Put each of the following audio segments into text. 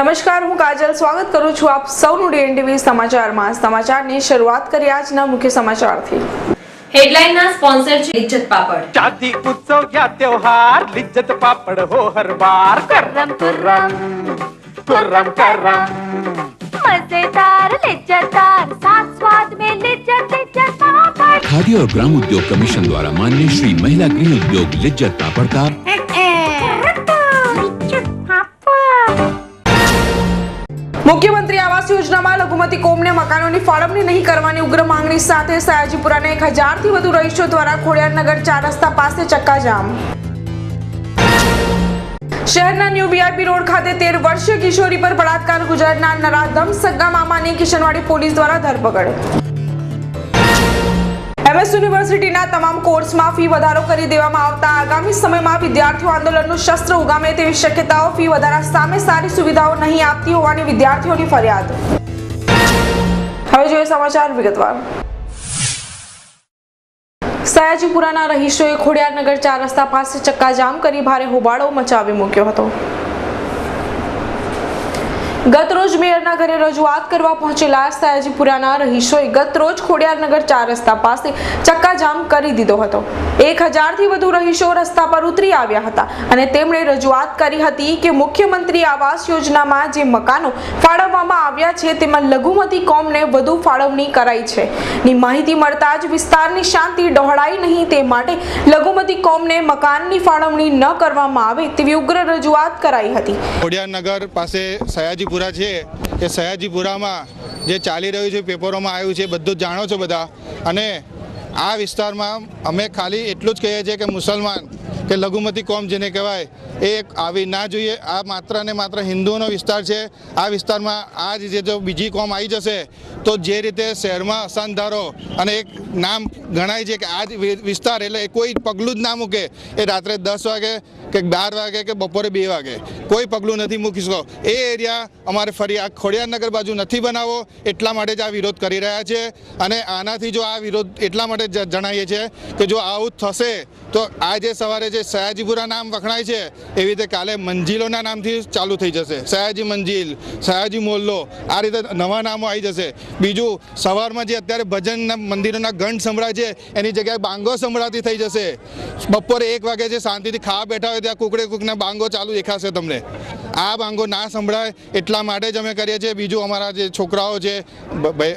નમસ્કાર, હું કાજલ સ્વાગત કરું છું આપ સૌનું DNTV સમાચારમાં। સમાચારની શરૂઆત કરીએ આજના મુખ્ય સમાચારથી। हेडलाइन ना स्पॉन्सर છે લિજ્જત પાપડ। शादी उत्सव या त्योहार लिज्जत पापड़ हो हर बार। करम करम करम करम मजेदार लिज्जतदार साथ स्वाद में लिज्जत लिज्जत पापड़। खादी और ग्राम उद्योग कमीशन द्वारा मान्य श्री महिला गृह उद्योग लिज्जत पापड़ का मुख्यमंत्री आवास योजना में लघुमती कोमने मकानों की फाळवणी नहीं करवानी उग्र मांगनी साथे सयाजीपुराना 1000 થી વધુ રહીશો દ્વારા ખોડિયારનગર 4 રસ્તા પાસે ચક્કાજામ। શહેરના ન્યૂ બીઆરપી રોડ ખાતે 13 વર્ષીય કિશોરી પર બળાત્કાર ગુજરનાર નરાધમ સગ્ગા મામાની કિશનવાડી પોલીસ દ્વારા ધરપકડ। MS યુનિવર્સિટીના તમામ કોર્સમાં ફી વધારો કરી દેવામાં આવતા આગામી સમયમાં વિદ્યાર્થીઓ આંદોલનનું શસ્ત્ર ઉગામે તેવી શક્યતાઓ। ફી વધારા સામે સારી સુવિધાઓ નહીં આપતી હોવાની વિદ્યાર્થીઓની ફરિયાદ। હવે જોઈએ સમાચાર વિગતવાર। સયાજીપુરાના રહીશોએ ખોડિયારનગર 4 રસ્તા પાસે ચક્કાજામ કરી ભારે હોબાળો મચાવી મૂક્યો હતો। ગતરોજ મેયરના ઘરે રજૂઆત કરવા પહોંચેલા સયાજીપુરાના રહીશોએ ગતરોજ ખોડિયારનગર 4 રસ્તા પાસે ચક્કાજામ કરી દીધો હતો। 1000 થી વધુ રહીશો રસ્તા પર ઉતરી આવ્યા હતા અને તેમણે રજૂઆત કરી હતી કે મુખ્યમંત્રી આવાસ યોજનામાં જે મકાનો ફાળવવામાં આવ્યા છે તેમાં લઘુમતી કોમને વધુ ફાળવણી કરાઈ છે ની માહિતી મળતા જ વિસ્તારની શાંતિ ડહોળાઈ નહીં તે માટે લઘુમતી કોમને મકાનની ફાળવણી ન કરવામાં આવે તેવી ઉગ્ર રજૂઆત કરાઈ હતી। ખોડિયારનગર પાસે સયાજીપુરા છે એ સયાજીપુરામાં જે ચાલી રહ્યું છે પેપરોમાં આવ્યું છે બધું જ જાણો છો બધા। અને આ વિસ્તારમાં અમે ખાલી એટલું જ કહીએ છીએ કે મુસલમાન કે લઘુમતી કોમ જેને કહેવાય એ આવી ના જોઈએ। આ માત્ર ને માત્ર હિન્દુઓનો વિસ્તાર છે। આ વિસ્તારમાં આ જે જો બીજી કોમ આવી જશે તો જે રીતે શહેરમાં અશાંતધારો અને એક નામ ગણાય છે કે આ વિસ્તાર એટલે કોઈ પગલું જ ના મૂકે એ રાત્રે 10 વાગે કે 12 વાગે કે બપોરે 2 વાગે કોઈ પગલું નથી મૂકી શકો। એ એરિયા અમારે ફરી આ ખોડિયારનગર બાજુ નથી બનાવવો એટલા માટે જ આ વિરોધ કરી રહ્યા છે। અને આનાથી જો આ વિરોધ એટલા માટે જણાવીએ છીએ કે જો આવું થશે તો આજે સવારે જે સયાજીપુરા નામ વખણાય છે એવી રીતે કાલે મંજિલોના નામથી ચાલુ થઈ જશે। સયાજી મંજિલ, સયાજી મોહલ્લો, આ રીતે નવા નામો આવી જશે। બીજું સવારમાં જે અત્યારે ભજનના મંદિરોના ઘંટ સંભળાય છે એની જગ્યાએ બાંગો સંભળાતી થઈ જશે। બપોરે 1 વાગે જે શાંતિથી ખાવા બેઠા હોય ત્યાં કુકડે કુકના બાંગો ચાલુ દેખાશે તમને। આ બાંગો ના સંભળાય એટલા માટે જ અમે કરીએ છીએ। બીજું અમારા જે છોકરાઓ છે,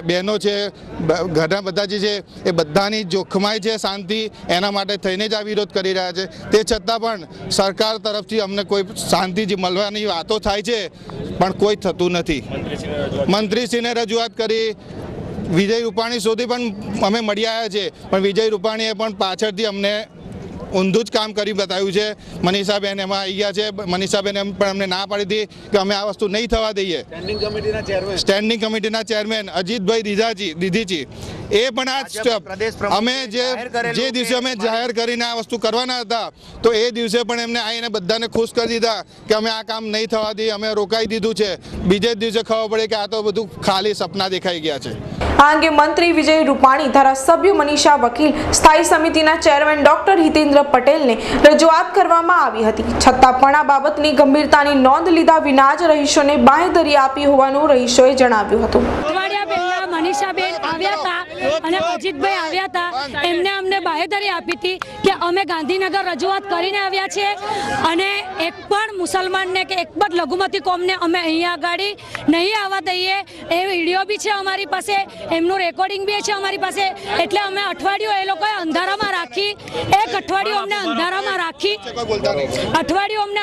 બહેનો છે, ઘરના બધા જે છે એ બધાની જોખમાય છે શાંતિ, એના માટે થઈને જ આ વિરોધ કરી રહ્યા છે। તે છતાં પણ સરકાર તરફથી અમને કોઈ શાંતિ મળવાની વાતો થાય છે પણ કોઈ થતું નથી। મંત્રીશ્રીને રજૂઆત કરી, વિજય રૂપાણી સુધી પણ અમે મળી આવ્યા છે પણ વિજય રૂપાણીએ પણ પાછળથી અમને ઊંધું જ કામ કરી બતાવ્યું છે। મનીષાબેન એમાં આવી ગયા છે। મનીષાબેન પણ અમને ના પાડી હતી કે અમે આ વસ્તુ નહીં થવા દઈએ। સ્ટેન્ડિંગ કમિટીના ચેરમેન અજીતભાઈ દીધીજી એ પણ આ અમે જે દિવસે અમે જાહેર કરીને આ વસ્તુ કરવાના હતા તો એ દિવસે પણ એમને આવીને બધાને ખુશ કરી દીધા કે અમે આ કામ નહીં થવા દઈએ, અમે રોકાઈ દીધું છે। બીજે જ દિવસે ખબર પડે કે આ તો બધું ખાલી સપના દેખાઈ ગયા છે। આ અંગે મંત્રી વિજય રૂપાણી, ધારાસભ્ય મનીષા વકીલ, સ્થાયી સમિતિના ચેરમેન ડોક્ટર હિતેન્દ્ર પટેલને રજૂઆત કરવામાં આવી હતી છતાં પણ આ બાબતની ગંભીરતાની નોંધ લીધા વિના જ રહીશોને બાંહેધરી આપી હોવાનું રહીશોએ જણાવ્યું હતું। મનીષાબેન આવ્યા હતા અને અજીતભાઈ આવ્યા હતા, એમને અમને બાંહેધરી આપી હતી કે અમે ગાંધીનગર રજૂઆત કરીને આવ્યા છે અને એક પણ મુસલમાનને કે એક પણ લઘુમતી કોમને અમે અહીંયા આગળ નહીં આવવા દઈએ। એ વિડીયો બી છે અમારી પાસે, એમનું રેકોર્ડિંગ બી છે અમારી પાસે। એટલે અમે અઠવાડિયું એ લોકોએ અંધારામાં રાખી, એક અઠવાડિયું અમને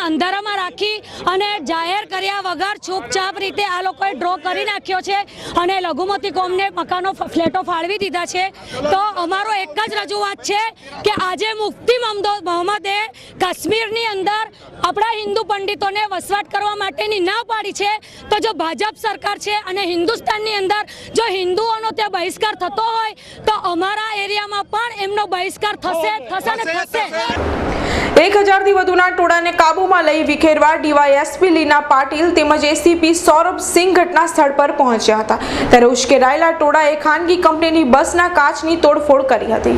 અંધારામાં રાખી અને જાહેર કર્યા વગર છૂપછાપ રીતે આ લોકોએ ડ્રો કરી નાખ્યો છે અને લઘુમતી કોમને મકાનો ફ્લેટો ફાળવી દીધા છે। તો અમારો એક જ રજૂઆત છે કે આજે મુફ્તી મોહમ્મદે કાશ્મીરની અંદર આપણા હિન્દુ પંડિતોને વસવાટ કરવા માટેની ના પાડી છે તો જો ભાજપ સરકાર છે અને હિન્દુસ્તાનની અંદર જો હિન્દુઓનો ત્યાં બહિષ્કાર થતો હોય તો અમારા એરિયામાં પણ એમનો બહિષ્કાર થશે ને થશે। 1000 થી વધુના ટોળાને કાબૂમાં લઈ વિખેરવા ડીવાયએસપી લીના પાટીલ તેમજ એસીપી સૌરભ સિંહ ઘટના સ્થળ પર પહોંચ્યા હતા ત્યારે ઉશ્કેરાયેલા ટોળાએ ખાનગી કંપનીની બસના કાચની તોડફોડ કરી હતી।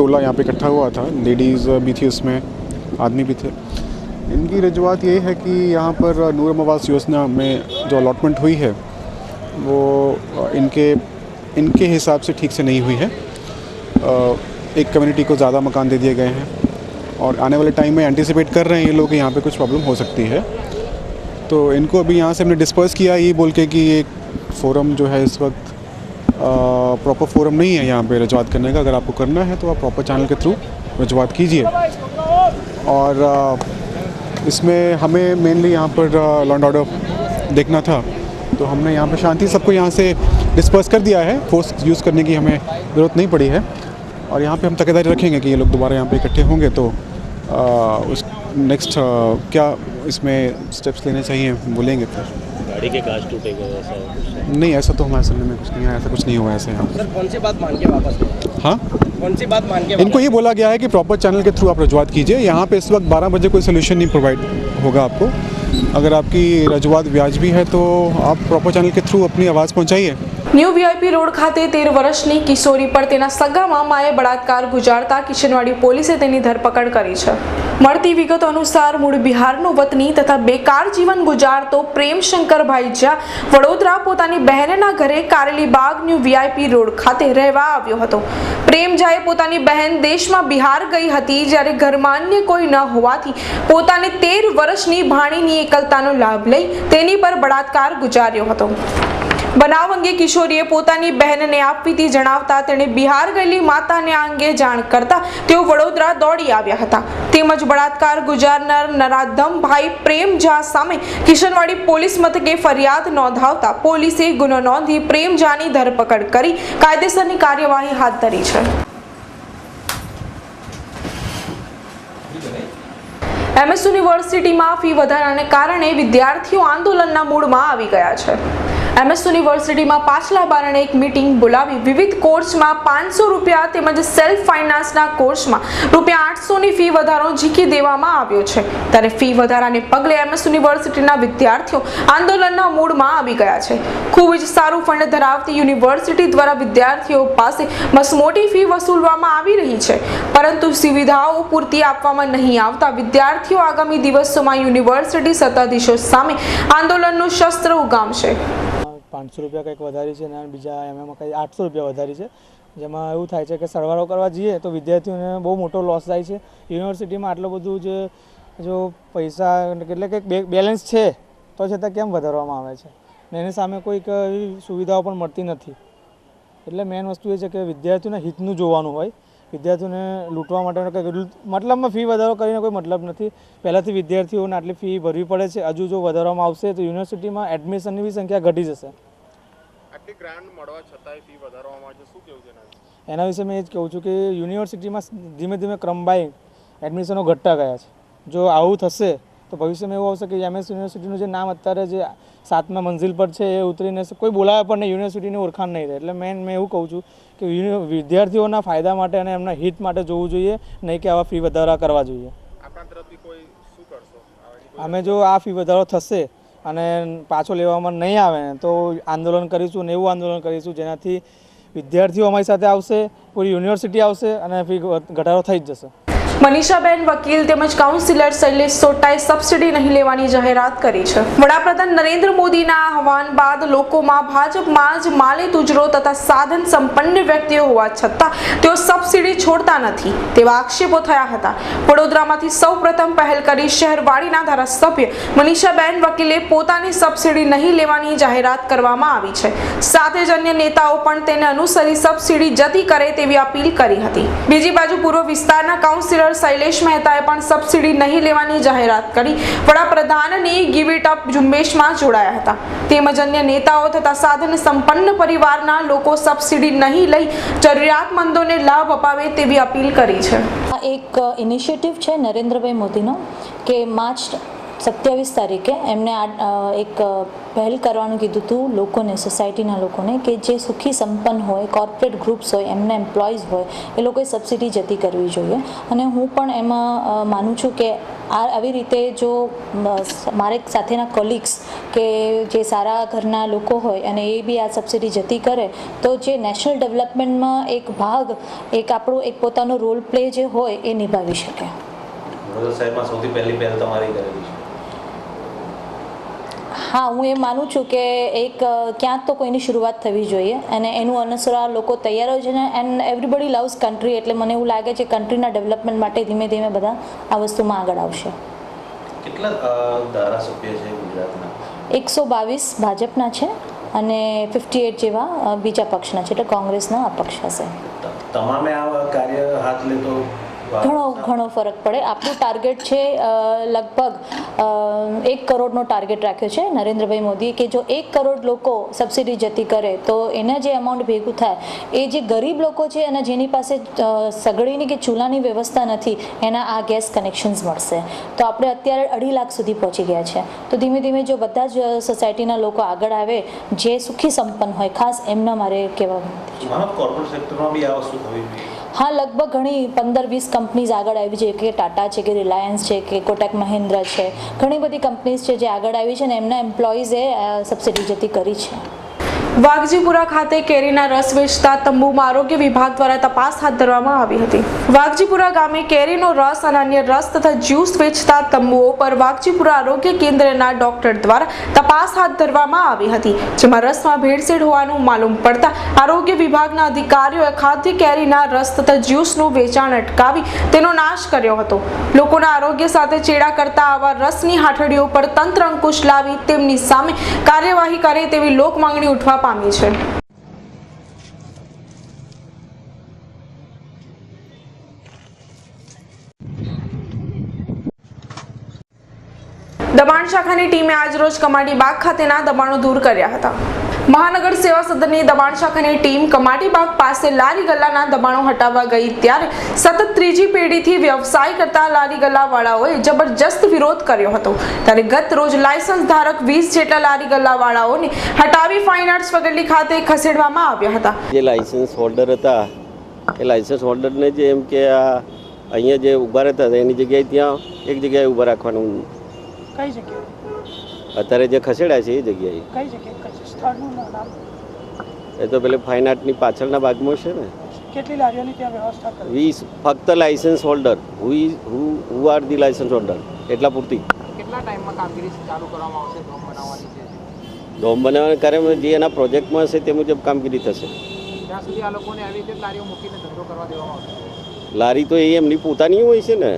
टोला यहाँ पे इकट्ठा हुआ था, लेडीज़ भी थी उसमें, आदमी भी थे। इनकी रजूआत ये है कि यहाँ पर नूर आवास योजना में जो अलॉटमेंट हुई है वो इनके हिसाब से ठीक से नहीं हुई है। एक कम्युनिटी को ज़्यादा मकान दे दिए गए हैं और आने वाले टाइम में एंटिसिपेट कर रहे हैं ये लोग कि यहाँ पे कुछ प्रॉब्लम हो सकती है। तो इनको अभी यहाँ से हमने डिस्पर्स किया ये बोल के कि ये फोरम जो है इस वक्त प्रॉपर फोरम नहीं है यहाँ पे रजूआत करने का। अगर आपको करना है तो आप प्रॉपर चैनल के थ्रू रजूआत कीजिए। और इसमें हमें मेनली यहाँ पर लॉ एंड ऑर्डर देखना था, तो हमने यहाँ पे शांति सबको यहाँ से डिस्पर्स कर दिया है। फोर्स यूज़ करने की हमें ज़रूरत नहीं पड़ी है और यहाँ पे हम तकेदारी रखेंगे कि ये लोग दोबारा यहाँ पे इकट्ठे होंगे तो उस नेक्स्ट क्या इसमें स्टेप्स लेने चाहिए बोलेंगे। फिर गाड़ी के कांच टूटे गए ऐसा कुछ? नहीं, ऐसा तो हमारे सुनने में कुछ नहीं है, ऐसा कुछ नहीं हुआ ऐसे यहाँ। सर कौन सी बात मान के वापस गए? हाँ, कौन सी बात मान के? इनको ये बोला गया है कि प्रॉपर चैनल के थ्रू आप रजूआत कीजिए। यहाँ पे इस वक्त 12 बजे कोई सोल्यूशन नहीं प्रोवाइड होगा आपको। अगर आपकी रजूआत वाजिबी है तो आप प्रॉपर चैनल के थ्रू अपनी आवाज़ पहुँचाइए। ન્યૂ વીઆઈપી રોડ ખાતે 13 વર્ષની કિશોરી પર તેના સગા મામાએ બળાત્કાર ગુજારતા કિશનવાડી પોલીસે તેની ધરપકડ કરી છે। મળતી વિગતો અનુસાર મૂળ બિહારનો વતની તથા બેકાર જીવન ગુજારતો પ્રેમ શંકરભાઈ ઝા વડોદરા પોતાની બહેનના ઘરે કારેલીબાગ ન્યૂ વીઆઈપી રોડ ખાતે રહેવા આવ્યો હતો। પ્રેમ ઝાએ પોતાની બહેન દેશમાં બિહાર ગઈ હતી, જ્યારે ઘરમાં અન્ય કોઈ ન હોવાથી પોતાને 13 વર્ષની ભાણીની એકલતાનો લાભ લઈ તેની પર બળાત્કાર ગુજાર્યો હતો। બનાવ અંગે કિશોરીએ પોતાની બહેનને આપવીતી જણાવતા તેણે બિહાર ગયેલી માતાને આ અંગે જાણ કરતા તેઓ વડોદરા દોડી આવ્યા હતા। તેમજ બળાત્કાર ગુજારનાર નરાધમભાઈ પ્રેમ ઝા સામે કિશનવાડી પોલીસ મથકે ફરિયાદ નોંધાવતા પોલીસે ગુનો નોંધી પ્રેમ ઝાની ધરપકડ કરી કાયદેસરની કાર્યવાહી હાથ ધરી છે। એમએસ યુનિવર્સિટીમાં ફી વધારાને કારણે વિદ્યાર્થીઓ આંદોલનના મૂડમાં આવી ગયા છે। એમએસ યુનિવર્સિટીમાં પાછલા બારણે એક મીટિંગ બોલાવી વિવિધ કોર્સમાં 500 રૂપિયા તેમજ સેલ્ફ ફાઇનાન્સના કોર્સમાં રૂપિયા 800ની ફી વધારો ઝીકી દેવામાં આવ્યો છે। ત્યારે ફી વધારાને પગલે એમએસ યુનિવર્સિટીના વિદ્યાર્થીઓ આંદોલનના મૂડમાં આવી ગયા છે। ખૂબ જ સારું ફંડ ધરાવતી યુનિવર્સિટી દ્વારા વિદ્યાર્થીઓ પાસે મસમોટી ફી વસૂલવામાં આવી રહી છે, પરંતુ સુવિધાઓ પૂરતી આપવામાં નહીં આવતા વિદ્યાર્થીઓ આગામી દિવસોમાં યુનિવર્સિટી સત્તાધીશો સામે આંદોલનનું શસ્ત્ર ઉગામશે। 500 રૂપિયા કંઈક વધારી છે અને બીજા એમાં કંઈ 800 રૂપિયા વધારી છે, જેમાં એવું થાય છે કે સરવાળો કરવા જઈએ તો વિદ્યાર્થીઓને બહુ મોટો લોસ થાય છે। યુનિવર્સિટીમાં આટલું બધું જો પૈસા એટલે કે બેલેન્સ છે તો છતાં કેમ વધારવામાં આવે છે ને એની સામે કોઈક એવી સુવિધાઓ પણ મળતી નથી। એટલે મેઇન વસ્તુ એ છે કે વિદ્યાર્થીઓના હિતનું જોવાનું હોય। વિદ્યાર્થીઓને લૂંટવા માટે કંઈ મતલબમાં ફી વધારો કરીને કોઈ મતલબ નથી। પહેલાંથી વિદ્યાર્થીઓને આટલી ફી ભરવી પડે છે, હજુ જો વધારવામાં આવશે તો યુનિવર્સિટીમાં એડમિશનની બી સંખ્યા ઘટી જશે। આટલી ગ્રાન્ટ મળવા છતાંય ફી વધારવામાં આવે છે, શું કહેવું છે એના વિશે મેં એ જ કહું છું કે યુનિવર્સિટીમાં ધીમે ધીમે ક્રમબાઈ એડમિશનો ઘટતા ગયા છે। જો આવું થશે તો ભવિષ્યમાં એવું આવશે કે એમએસ યુનિવર્સિટીનું જે નામ અત્યારે જે 7મા મંજિલ પર છે એ ઉતરીને કોઈ બોલાવે પણ નહીં, યુનિવર્સિટીની ઓળખાણ નહીં રહે। એટલે મેં એવું કહું છું કે વિદ્યાર્થીઓના ફાયદા માટે અને એમના હિત માટે જોવું જોઈએ, નહીં કે આવા ફી વધારા કરવા જોઈએ। આપણા તરફથી કોઈ શું કરશો? અમે જો આ ફી વધારો થશે અને પાછો લેવામાં નહીં આવે તો આંદોલન કરીશું અને એવું આંદોલન કરીશું જેનાથી વિદ્યાર્થીઓ અમારી સાથે આવશે, પૂરી યુનિવર્સિટી આવશે અને ફી ઘટાડો થઈ જ જશે। મનીષાબેન વકીલ તેમજ કાઉન્સિલર શૈલેષ સોટાએ સબસિડી નહીં લેવાની જાહેરાત કરી છે। વડાપ્રધાન નરેન્દ્ર મોદીના આહવાન બાદ લોકોમાં ભાજપમાં જ માલે તુજરો તથા સાધન સંપન્ન વ્યક્તિઓ હોવા છતાં તેઓ સબસિડી છોડતા નથી તેવા આક્ષેપો થયા હતા। વડોદરામાંથી સૌપ્રથમ પહેલ કરી શહેરવાડીના ધારાસભ્ય મનીષાબેન વકીલે પોતાની સબસિડી નહીં લેવાની જાહેરાત કરવામાં આવી છે। સાથે જ અન્ય નેતાઓ પણ તેને અનુસરી સબસિડી જતી કરે તેવી અપીલ કરી હતી। બીજી બાજુ પૂર્વ વિસ્તારના કાઉન્સિલર શૈલેષ મહેતાએ પણ સબસિડી નહીં લેવાની જાહેરાત કરી વડાપ્રધાનની ગીવ ઇટ અપ ઝુંબેશમાં જોડાયા હતા। તેમજ અન્ય નેતાઓ તથા સાધન સંપન્ન પરિવારના લોકો સબસિડી નહીં લઈ જરૂરિયાતમંદોને લાભ અપાવે તેવી અપીલ કરી છે। એક ઇનિશિયેટિવ છે નરેન્દ્રભાઈ મોદીનો કે માર્ચ 27 તારીખે એમને એક પહેલ કરવાનું કીધું હતું લોકોને, સોસાયટીના લોકોને, કે જે સુખી સંપન્ન હોય, કોર્પોરેટ ગ્રુપ્સ હોય, એમના એમ્પ્લોઈઝ હોય, એ લોકોએ સબસિડી જતી કરવી જોઈએ. અને હું પણ એમાં માનું છું કે આવી રીતે જો મારે સાથેના કોલિગ્સ કે જે સારા ઘરના લોકો હોય અને એ બી આ સબસિડી જતી કરે તો જે નેશનલ ડેવલપમેન્ટમાં એક ભાગ, એક આપણો એક પોતાનો રોલ પ્લે જે હોય એ નિભાવી શકે. સાહેબમાં સૌથી પહેલી પહેલ તમારી કરેલી છે? હા, હું એ માનું છું કે એક ક્યાંક તો કોઈની શરૂઆત થવી જોઈએ અને એનું અનુસરવા લોકો તૈયાર હોય છે ને. એન્ડ એવરીબડી લવ્સ કન્ટ્રી, એટલે મને એવું લાગે છે કન્ટ્રીના ડેવલપમેન્ટ માટે ધીમે ધીમે બધા આ વસ્તુમાં આગળ આવશે. કેટલા ધારાસભ્ય છે ગુજરાતના? 122 ભાજપના છે અને 58 જેવા બીજા પક્ષના છે, એટલે કોંગ્રેસના અપક્ષ હશે. તમામે આ કાર્ય હાથ લે તો ઘણો ફરક પડે. આપણું ટાર્ગેટ છે લગભગ 1 કરોડનો ટાર્ગેટ રાખ્યો છે નરેન્દ્રભાઈ મોદીએ, કે જો 1 કરોડ લોકો સબસિડી જતી કરે તો એના જે અમાઉન્ટ ભેગું થાય એ જે ગરીબ લોકો છે અને જેની પાસે સગડીની કે ચૂલાની વ્યવસ્થા નથી એના આ ગેસ કનેક્શન્સ મળશે. તો આપણે અત્યારે 2.5 લાખ સુધી પહોંચી ગયા છે. તો ધીમે ધીમે જો બધા જ સોસાયટીના લોકો આગળ આવે જે સુખી સંપન્ન હોય, ખાસ એમના મારે કહેવા કોર્પોરેટ સેક્ટરમાં બી આ વસ્તુ થવી જોઈએ. હા, લગભગ ઘણી 15-20 કંપનીઝ આગળ આવી છે, કે ટાટા છે, કે રિલાયન્સ છે, કે કોટક મહિન્દ્રા છે, ઘણી બધી કંપનીઝ છે જે આગળ આવી છે ને એમના એમ્પ્લોઈઝે સબસિડી જતી કરી છે. વાઘજીપુરા ખાતે કેરીના રસ વેચતા તંબુમાં આરોગ્ય વિભાગ દ્વારા તપાસ હાથ ધરવામાં આવી હતી. વાઘજીપુરા ગામે કેરીનો રસ અને અન્ય રસ તથા જ્યુસ વેચતા તંબુઓ પર વાઘજીપુરા આરોગ્ય કેન્દ્રના ડોક્ટર દ્વારા તપાસ હાથ ધરવામાં આવી હતી, જેમાં રસમાં ભેળસેળ હોવાનું માલુમ પડતા આરોગ્ય વિભાગના અધિકારીઓએ ખાદ્ય કેરીના રસ તથા જ્યુસનું વેચાણ અટકાવી તેનો નાશ કર્યો હતો. લોકોના આરોગ્ય સાથે ચેડા કરતા આવા રસની હાથડીઓ પર તંત્ર અંકુશ લાવી તેમની સામે કાર્યવાહી કરે તેવી લોક માંગણી ઉઠવા પામી છે. દબાણ શાખાની ટીમે આજરોજ કમાટી બાગ ખાતેના દબાણો દૂર કર્યા હતા. મહાનગર સેવા સદનની દબાણ શાખાની ટીમ કમાટી બાગ પાસે લારી ગલ્લાના દબાણો હટાવવા ગઈ ત્યારે સતત 3જી પેઢીથી વ્યવસાય કરતા લારી ગલ્લાવાળાઓએ જબરજસ્ત વિરોધ કર્યો હતો. ત્યારે ગત રોજ લાયસન્સ ધારક 20 જેટલા લારી ગલ્લાવાળાઓને હટાવી ફાઇન આર્ટ્સ ફગડલી ખાતે ખસેડવામાં આવ્યા હતા. જે લાયસન્સ હોલ્ડર હતા એ લાયસન્સ હોલ્ડરને જે એમ કે અહીંયા જે ઊભા રહેતા હતા એની જગ્યાએ ત્યાં એક જગ્યાએ ઊભા રાખવાનું. કઈ જગ્યાએ? અત્યારે જે ખસેડ્યા છે એ જગ્યાએ. કઈ જગ્યાએ? સ્થળનું નામ? એ તો પેલે ફાઇન આર્ટની પાછળના ભાગમાં છે ને. કેટલી લારીઓની ત્યાં વ્યવસ્થા કરી? 20 ફક્ત licence holder who are the licence holder એટલા પૂરતી. કેટલા ટાઈમમાં કામગીરી ચાલુ કરવામાં આવશે? ડોમ બનાવવાની છે? ડોમ બનાવવાના કાર્યમાં જે એના પ્રોજેક્ટમાં હશે તે મુજબ કામગીરી થશે. ત્યાં સુધી આ લોકોને આવી રીતે લારીઓ મૂકીને ધંધો કરવા દેવામાં આવશે? લારી તો એ એમની પોતાની હોય છે ને.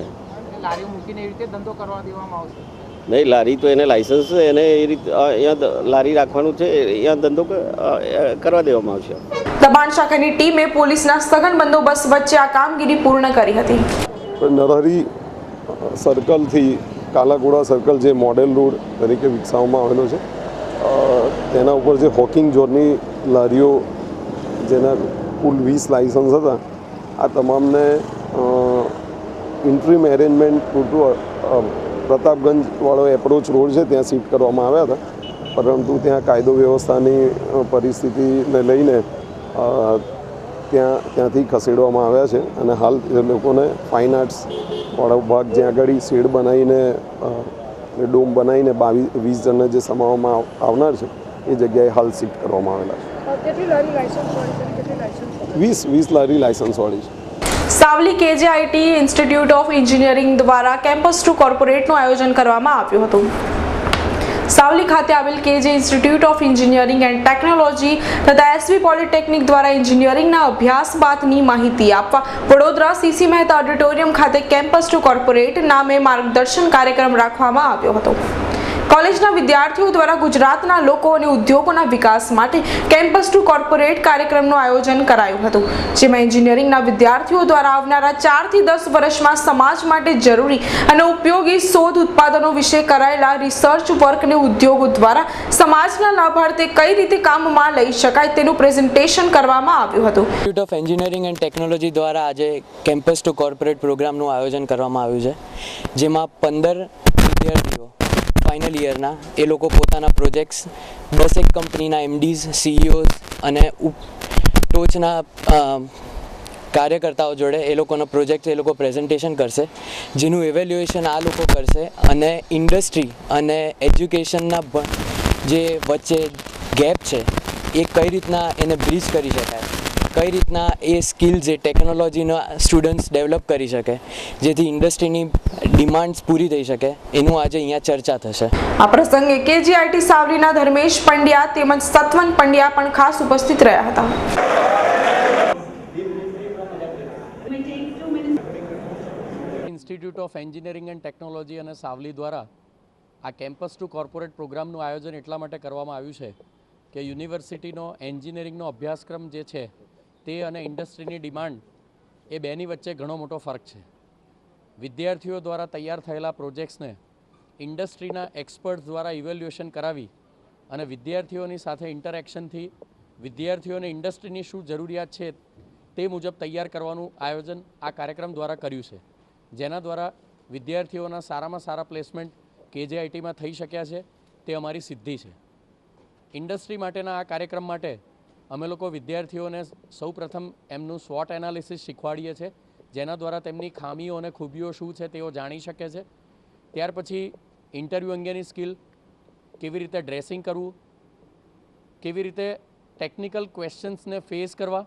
લારીઓ મૂકીને એવી રીતે ધંધો કરવા દેવામાં આવશે? નહીં, લારી તો એને લાયસન્સ છે, એને એ રીતે અહીંયા લારી રાખવાનું છે, અહીંયા ધંધો કરવા દેવામાં આવશે. દબાણ શાખાની ટીમે પોલીસના સઘન બંદોબસ્ત વચ્ચે આ કામગીરી પૂર્ણ કરી હતી. નરહરી સર્કલથી કાલાઘોડા સર્કલ જે મોડેલ રોડ તરીકે વિકસાવવામાં આવેલો છે તેના ઉપર જે હોકિંગ ઝોનની લારીઓ જેના કુલ 20 લાયસન્સ હતા આ તમામને ઇન્ટ્રીમ એરેન્જમેન્ટ પૂરતું પ્રતાપગંજવાળો એપ્રોચ રોડ છે ત્યાં શિફ્ટ કરવામાં આવ્યા હતા, પરંતુ ત્યાં કાયદો વ્યવસ્થાની પરિસ્થિતિને લઈને ત્યાંથી ખસેડવામાં આવ્યા છે અને હાલ એ લોકોને ફાઇન આર્ટ્સવાળો ભાગ જ્યાં આગળ શેડ બનાવીને ડોમ બનાવીને 20 જણને જે સમાવવામાં આવનાર છે એ જગ્યાએ હાલ શિફ્ટ કરવામાં આવેલા છે. કેટલી લારી લાયસન્સવાળી છે? કેટલી લાયસન્સ? 20 લારી લાયસન્સવાળી છે. Savli KGIT institute of engineering દ્વારા કેમ્પસ ટુ કોર્પોરેટનું આયોજન કરવામાં આવ્યું હતું. સાવલી ખાતે આવેલ KG institute of engineering and technology તથા એસવી પોલિટેકનિક દ્વારા એન્જિનિયરિંગના અભ્યાસ બાદની માહિતી આપવા વડોદરા સીસી મહેતા ઓડિટોરિયમ ખાતે કેમ્પસ ટુ કોર્પોરેટ નામે માર્ગદર્શન કાર્યક્રમ રાખવામાં આવ્યો હતો. કોલેજના વિદ્યાર્થીઓ દ્વારા ગુજરાતના લોકો અને ઉદ્યોગોના વિકાસ માટે કેમ્પસ ટુ કોર્પોરેટ કાર્યક્રમનું આયોજન કરાયું હતું, જેમાં એન્જિનિયરિંગના વિદ્યાર્થીઓ દ્વારા આવનારા 4 થી 10 વર્ષમાં સમાજ માટે જરૂરી અને ઉપયોગી શોધ ઉત્પાદનો વિશે કરાયેલા રિસર્ચ વર્ક અને ઉદ્યોગો દ્વારા સમાજના લાભાર્થે કઈ રીતે કામમાં લઈ શકાય તેનું પ્રેઝન્ટેશન કરવામાં આવ્યું હતું. Institute of engineering and technology દ્વારા આજે કેમ્પસ ટુ કોર્પોરેટ પ્રોગ્રામનું આયોજન કરવામાં આવ્યું છે, જેમાં 15 વિદ્યાર્થીઓ ફાઇનલ યરના એ લોકો પોતાના પ્રોજેક્ટ્સ 10 કંપનીના MDs, CEOs અને ટોચના કાર્યકર્તાઓ જોડે એ લોકોના પ્રોજેક્ટ એ લોકો પ્રેઝન્ટેશન કરશે, જેનું ઇવેલ્યુએશન આ લોકો કરશે અને ઇન્ડસ્ટ્રી અને એજ્યુકેશનના જે વચ્ચે ગેપ છે એ કઈ રીતના એને બ્રિજ કરી શકાય, કઈ રીતના એ સ્કિલ્સ એ ટેકનોલોજીના સ્ટુડન્ટ્સ ડેવલપ કરી શકે જેથી ઇન્ડસ્ટ્રીની ડિમાન્ડ્સ પૂરી થઈ શકે, એનું આજે અહીંયા ચર્ચા થશે. આ પ્રસંગે KGIT સાવલીના ધર્મેશ પંડ્યા તેમજ સત્વન પંડ્યા પણ ખાસ ઉપસ્થિત રહ્યા હતા. Institute of engineering and technology અને સાવલી દ્વારા આ કેમ્પસ ટુ કોર્પોરેટ પ્રોગ્રામનું આયોજન એટલા માટે કરવામાં આવ્યું છે કે યુનિવર્સિટીનો એન્જિનિયરિંગનો અભ્યાસક્રમ જે છે તે અને ઇન્ડસ્ટ્રીની ડિમાન્ડ એ બેની વચ્ચે ઘણો મોટો ફરક છે. વિદ્યાર્થીઓ દ્વારા તૈયાર થયેલા પ્રોજેક્ટ્સને ઇન્ડસ્ટ્રીના એક્સપર્ટ્સ દ્વારા ઇવેલ્યુએશન કરાવી અને વિદ્યાર્થીઓની સાથે ઇન્ટરેક્શનથી વિદ્યાર્થીઓને ઇન્ડસ્ટ્રીની શું જરૂરિયાત છે તે મુજબ તૈયાર કરવાનું આયોજન આ કાર્યક્રમ દ્વારા કર્યું છે, જેના દ્વારા વિદ્યાર્થીઓના સારામાં સારા પ્લેસમેન્ટ KGITમાં થઈ શક્યા છે. તે અમારી સિદ્ધિ છે. ઇન્ડસ્ટ્રી માટેના આ કાર્યક્રમ માટે અમે લોકો વિદ્યાર્થીઓને સૌપ્રથમ એમનું SWOT એનાલિસિસ શીખવાડીએ છીએ, જેના દ્વારા તેમની ખામીઓ અને ખૂબીઓ શું છે તેઓ જાણી શકે છે. ત્યાર પછી ઇન્ટરવ્યૂ અંગેની સ્કિલ, કેવી રીતે ડ્રેસિંગ કરવું, કેવી રીતે ટેકનિકલ ક્વેશ્ચન્સને ફેસ કરવા,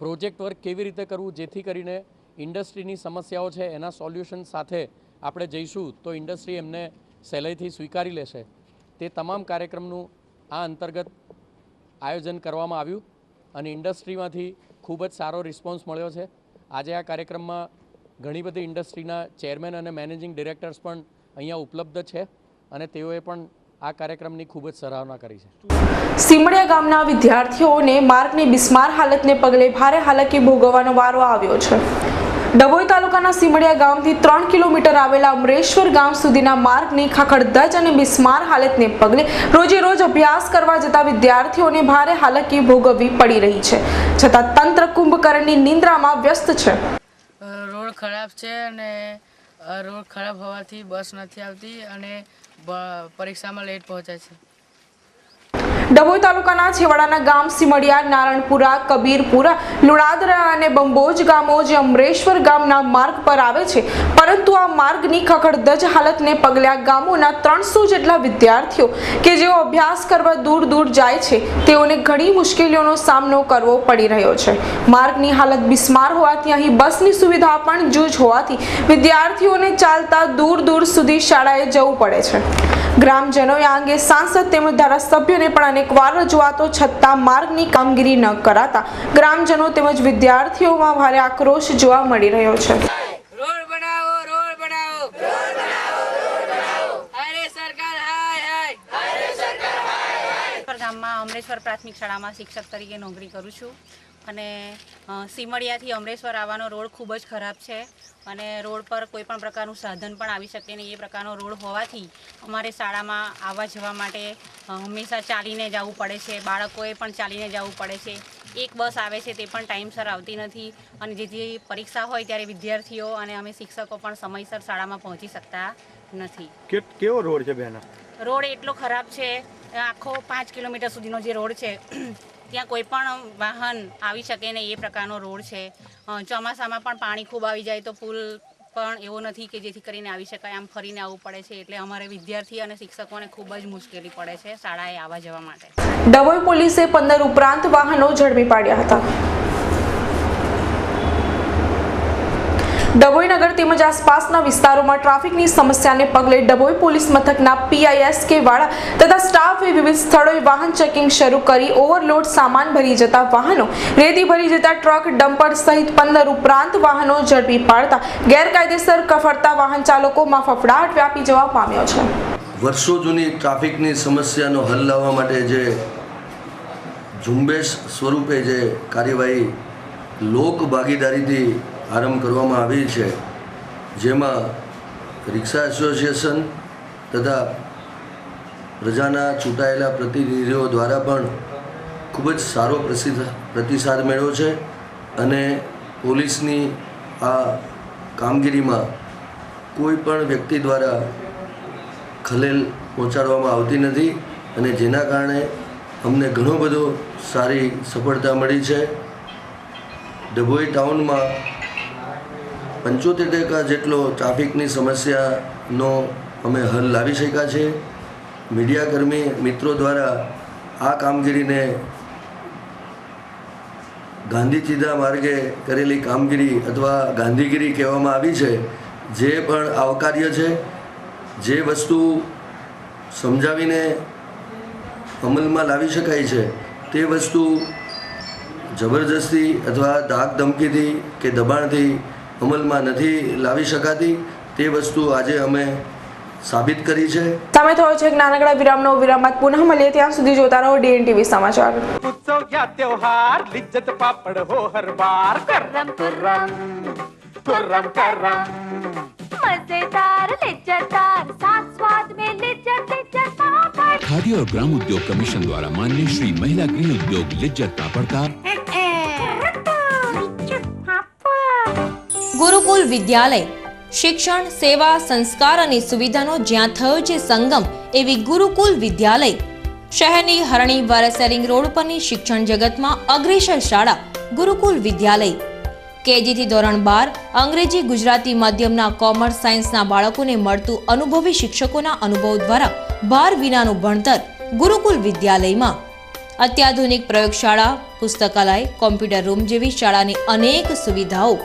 પ્રોજેક્ટ વર્ક કેવી રીતે કરવું જેથી કરીને ઇન્ડસ્ટ્રીની સમસ્યાઓ છે એના સોલ્યુશન સાથે આપણે જઈશું તો ઇન્ડસ્ટ્રી એમને સહેલાઈથી સ્વીકારી લેશે. તે તમામ કાર્યક્રમનું આ અંતર્ગત આયોજન કરવામાં આવ્યું અને ઇન્ડસ્ટ્રીમાંથી ખૂબ જ સારો રિસ્પોન્સ મળ્યો છે. આજે આ કાર્યક્રમમાં ઘણી બધી ઇન્ડસ્ટ્રીના ચેરમેન અને મેનેજિંગ ડિરેક્ટર્સ પણ અહીંયા ઉપલબ્ધ છે અને તેઓએ પણ આ કાર્યક્રમની ખૂબ જ સરાહના કરી છે. સીમડિયા ગામના વિદ્યાર્થીઓને માર્ગની બિસ્માર હાલતને પગલે ભારે હાલાકી ભોગવવાનો વારો આવ્યો છે. ડભોઈ તાલુકાના સીમડિયા ગામથી 3 કિલોમીટર આવેલા અમરેશ્વર ગામ સુધીના માર્ગની ખખડધજ અને બિસ્માર હાલતને પગલે રોજે રોજ અભ્યાસ કરવા જતા વિદ્યાર્થીઓને ભારે હાલાકી ભોગવવી પડી રહી છે. છતાં તંત્ર કુંભકર્ણની નિંદ્રામાં વ્યસ્ત છે. રોડ ખરાબ છે અને રોડ ખરાબ હોવાથી બસ નથી આવતી અને પરીક્ષામાં લેટ પહોંચે છે. ડભોઈ તાલુકાના છેવાડાના ગામ સીમડિયા, નારણપુરા, કબીરપુરા, લુણાદરા અને બંબોજ ગામો જે અમરેશ્વર ગામના માર્ગ પર આવે છે, પરંતુ આ માર્ગની ખખડધજ હાલતને પગલે આ ગામોના 300 જેટલા વિદ્યાર્થીઓ કે જેઓ અભ્યાસ કરવા દૂર દૂર જાય છે તેઓને ઘણી મુશ્કેલીઓનો સામનો કરવો પડી રહ્યો છે. માર્ગની હાલત બિસ્માર હોવાથી અહીં બસની સુવિધા પણ જૂજ હોવાથી વિદ્યાર્થીઓને ચાલતા દૂર દૂર સુધી શાળાએ જવું પડે છે. ગ્રામજનોએ આ અંગે સાંસદ તેમજ ધારાસભ્યોને પણ અનેકવાર રજૂઆતો છતાં માર્ગની કામગીરી ન કરાતા ગ્રામજનો તેમજ વિદ્યાર્થીઓમાં ભારે આક્રોશ જોવા મળી રહ્યો છે. ગામમાં અમરેશ્વર પ્રાથમિક શાળામાં શિક્ષક તરીકે નોકરી કરું છું અને સીમડિયાથી અમરેશ્વર આવવાનો રોડ ખૂબ જ ખરાબ છે અને રોડ પર કોઈ પણ પ્રકારનું સાધન પણ આવી શકે નહીં એ પ્રકારનો રોડ હોવાથી અમારે શાળામાં આવવા જવા માટે હંમેશા ચાલીને જવું પડે છે. બાળકોએ પણ ચાલીને જવું પડે છે. એક બસ આવે છે તે પણ ટાઈમસર આવતી નથી અને જેથી પરીક્ષા હોય ત્યારે વિદ્યાર્થીઓ અને અમે શિક્ષકો પણ સમયસર શાળામાં પહોંચી શકતા નથી. કેવો રોડ છે બેન? રોડ એટલો ખરાબ છે, આખો 5 કિલોમીટર સુધીનો જે રોડ છે ત્યાં કોઈ પણ વાહન આવી શકે નહીં એ પ્રકારનો રોડ છે. ચોમાસામાં પણ પાણી ખૂબ આવી જાય તો પુલ પણ એવો નથી કે જેથી કરીને આવી શકાય, આમ ફરીને આવવું પડે છે. એટલે અમારે વિદ્યાર્થી અને શિક્ષકોને ખૂબ જ મુશ્કેલી પડે છે શાળાએ આવવા જવા માટે. ડભોઈ પોલીસે 15 ઉપરાંત વાહનો ઝડપી પાડ્યા હતા. ડભોઈ નગર તેમજ આસપાસના વિસ્તારોમાં ટ્રાફિકની સમસ્યાને પગલે ડભોઈ પોલીસ મથકના PISK વાળા તથા સ્ટાફે વિવિધ સ્થળોએ વાહન ચેકિંગ શરૂ કરી ઓવરલોડ સામાન ભરી જતા વાહનો, રેતી ભરી જતા ટ્રક, ડમ્પર સહિત 15 ઉપરાંત વાહનો ઝડપી પાડતા ગેરકાયદેસર ફરતા વાહન ચાલકોમાં ફફડાટ વ્યાપી જવા પામ્યો છે. વર્ષો જૂની ટ્રાફિકની સમસ્યાનો હલ લાવવા માટે જે ઝુંબેશ સ્વરૂપે જે કાર્યવાહી લોક ભાગીદારીથી આરંભ કરવામાં આવી છે, જેમાં રિક્ષા એસોસિએશન તથા પ્રજાના ચૂંટાયેલા પ્રતિનિધિઓ દ્વારા પણ ખૂબ જ સારો પ્રતિસાદ મળ્યો છે અને પોલીસની આ કામગીરીમાં કોઈ પણ વ્યક્તિ દ્વારા ખલેલ પહોંચાડવામાં આવતી નથી અને જેના કારણે અમને ઘણો બધો સારી સફળતા મળી છે. ડભોઈ ટાઉનમાં 75% જેટલો ટ્રાફિકની સમસ્યાનો અમે હલ લાવી શક્યા છે. મીડિયાકર્મી મિત્રો દ્વારા આ કામગીરીને ગાંધીચીદા માર્ગે કરેલી કામગીરી અથવા ગાંધીગીરી કહેવામાં આવી છે, જે પણ આવકાર્ય છે. જે વસ્તુ સમજાવીને અમલમાં લાવી શકાય છે તે વસ્તુ જબરજસ્તી અથવા ધાક ધમકીથી કે દબાણથી અમલમાં નથી લાવી શકાતી. તે વસ્તુ આજે અમે સાબિત કરી છે. સમય થયો છે એક નાનકડા વિરામનો. વિરામ બાદ પુનઃ મળીએ, ત્યાં સુધી જોતા રહો DNTV સમાચાર. उत्सव या त्योहार लिज्जत पापड़ हो हर बार करम करम करम करम मजेदार लिज्जतदार साथ स्वाद में लिज्जत लिज्जत पापड़. खादी और ग्राम उद्योग कमीशन द्वारा मान्य श्री महिला गृह उद्योग लिज्जत पापड़ का ગુરુકુલ વિદ્યાલય શિક્ષણ, સેવા, સંસ્કાર અને સુવિધાનો જ્યાં થયો છે સંગમ એવી ગુરુકુલ વિદ્યાલય શહેરની હરણી વારસેરિંગ રોડ પરની શિક્ષણ જગતમાં અગ્રેસર શાળા ગુરુકુલ વિદ્યાલય. કેજીથી ધોરણ 12 અંગ્રેજી, ગુજરાતી માધ્યમના કોમર્સ, સાયન્સના બાળકોને મળતું અનુભવી શિક્ષકોના અનુભવ દ્વારા ભાર વિનાનું ભણતર ગુરુકુલ વિદ્યાલયમાં. અત્યાધુનિક પ્રયોગશાળા, પુસ્તકાલય, કોમ્પ્યુટર રૂમ જેવી શાળાની અનેક સુવિધાઓ.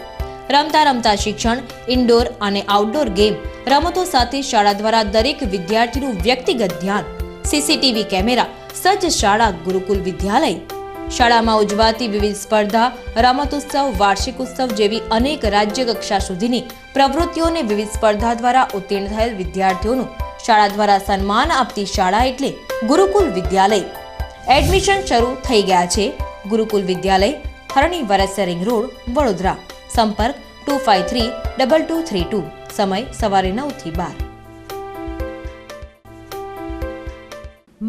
રમતા રમતા શિક્ષણ, ઇન્ડોર અને આઉટડોર ગેમ રમતો સાથે શાળા દ્વારા દરેક વિદ્યાર્થીનું વ્યક્તિગત ધ્યાન. સીસીટીવી કેમેરા સજ્જ શાળા ગુરુકુલ વિદ્યાલય. શાળામાં ઉજવાતી વિવિધ સ્પર્ધા, રમતોત્સવ, વાર્ષિક ઉત્સવ જેવી અનેક રાજ્ય કક્ષા સુધીની પ્રવૃત્તિઓને વિવિધ સ્પર્ધા દ્વારા ઉત્તીર્ણ થયેલ વિદ્યાર્થીઓનું શાળા દ્વારા સન્માન આપતી શાળા એટલે ગુરુકુલ વિદ્યાલય. એડમિશન શરૂ થઈ ગયા છે. ગુરુકુલ વિદ્યાલય, હરણી વારસેરિંગ રોડ, વડોદરા. સંપર્ક 25323232. સમય સવારે 9 થી 12.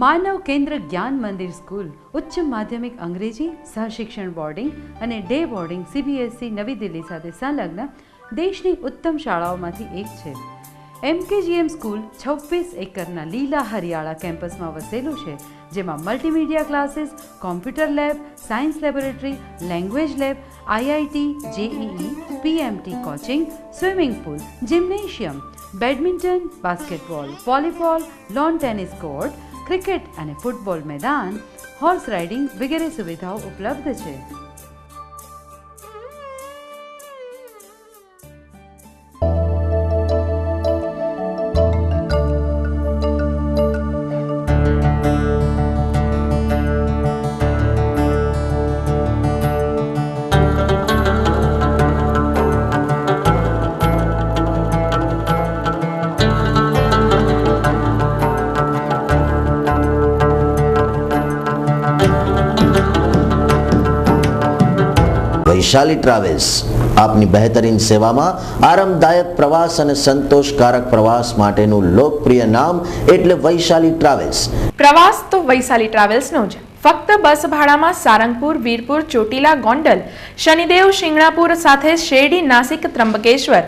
માનવ કેન્દ્ર જ્ઞાન મંદિર સ્કૂલ ઉચ્ચ માધ્યમિક અંગ્રેજી સહશિક્ષણ બોર્ડિંગ અને ડે બોર્ડિંગ CBSE નવી દિલ્હી સાથે સંલગ્ન દેશની ઉત્તમ શાળાઓમાંથી એક છે. MKGM સ્કૂલ 26 એકરના લીલા હરિયાળા કેમ્પસમાં વસેલું છે, જેમાં multimedia classes, computer lab, science laboratory, language lab, IIT, JEE, PMT coaching, swimming pool, gymnasium, badminton, basketball, volleyball, lawn tennis court, cricket અને ફૂટબોલ મેદાન, હોર્સ રાઇડિંગ વગેરે સુવિધાઓ ઉપલબ્ધ છે. વૈશાલી ટ્રાવેલ્સ આપની બહેતરીન સેવામાં આરામદાયક પ્રવાસ અને સંતોષકારક પ્રવાસ માટેનું લોકપ્રિય નામ એટલે વૈશાલી ટ્રાવેલ્સ. પ્રવાસ તો વૈશાલી ટ્રાવેલ્સનો જ. ફક્ત બસ ભાડામાં સારંગપુર, વીરપુર, ચોટીલા, ગોંડલ, શનિદેવ, શિંગણાપુર સાથે શેરડી, નાસિક, ત્રંબકેશ્વર,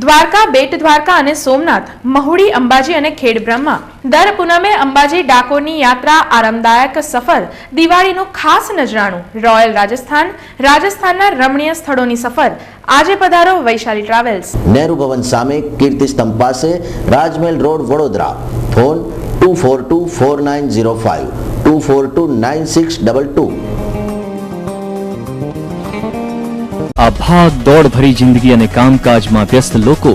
દ્વારકા, બેટ દ્વારકા અને સોમનાથ, મહુડી, અંબાજી અને ખેડબ્રહ્મા. દર પૂનમે અંબાજી ડાકોરની યાત્રા, આરામદાયક સફર, દિવાળીનું ખાસ નજરાણું, રોયલ રાજસ્થાન, રાજસ્થાનના રમણીય સ્થળોની સફર. આજે પધારો વૈશાલી ટ્રાવેલ્સ. નેહરુ ભવન સામે, કીર્તિ સ્તંભ પાસે, રાજમહેલ રોડ, વડોદરા. ફોન 24249052 242962. આ ભાગ દોડ ભરી જિંદગી અને કામકાજમાં વ્યસ્ત લોકો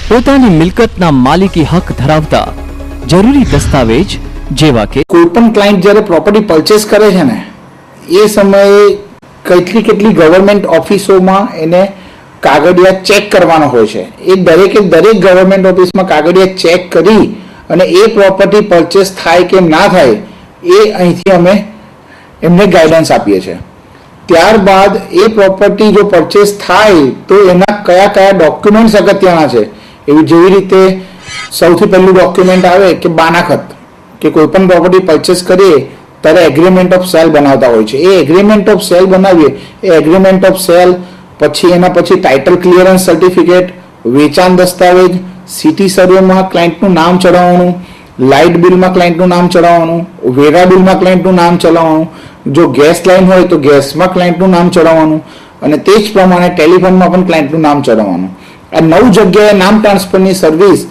પોતાની મિલકતના માલિકી હક ધરાવતા જરૂરી દસ્તાવેજ જેવા કે કોઈ પણ ક્લાયન્ટ જ્યારે પ્રોપર્ટી પરચેસ કરે છે ને એ સમયે કેટલી ગવર્મેન્ટ ઓફિસોમાં એને કાગળિયા ચેક કરવાનો હોય છે. એ દરેક ગવર્મેન્ટ ઓફિસમાં કાગળિયા ચેક કરી અને એ પ્રોપર્ટી પરચેસ થાય કે ના થાય એ અહીંથી અમે એમને ગાઈડન્સ આપીએ છીએ. ત્યારબાદ એ પ્રોપર્ટી જો પરચેસ થાય તો એના કયા ડોક્યુમેન્ટ્સ અગત્યના છે, એવી જેવી રીતે સૌથી પહેલું ડોક્યુમેન્ટ આવે કે બાનાખત, કે કોઈ પણ પ્રોપર્ટી પરચેસ કરીએ ત્યારે એગ્રીમેન્ટ ઓફ સેલ બનાવતા હોય છે. એ એગ્રીમેન્ટ ઓફ સેલ બનાવીએ, એ એગ્રીમેન્ટ ઓફ સેલ પછી એના પછી ટાઇટલ ક્લિયરન્સ સર્ટિફિકેટ, વેચાણ દસ્તાવેજ, સિટી સર્વેમાં ક્લાયન્ટનું નામ ચડાવવાનું, લાઇટ બિલમાં ક્લાયન્ટનું નામ ચડાવવાનું, વેરા બિલમાં ક્લાયન્ટનું નામ ચડાવવાનું, જો ગેસ લાઇન હોય તો ગેસમાં ક્લાયન્ટનું નામ ચડાવવાનું અને તે જ પ્રમાણે ટેલિફોનમાં પણ ક્લાયન્ટનું નામ ચડાવવાનું. આ 9 જગ્યાએ નામ ટ્રાન્સફરની સર્વિસ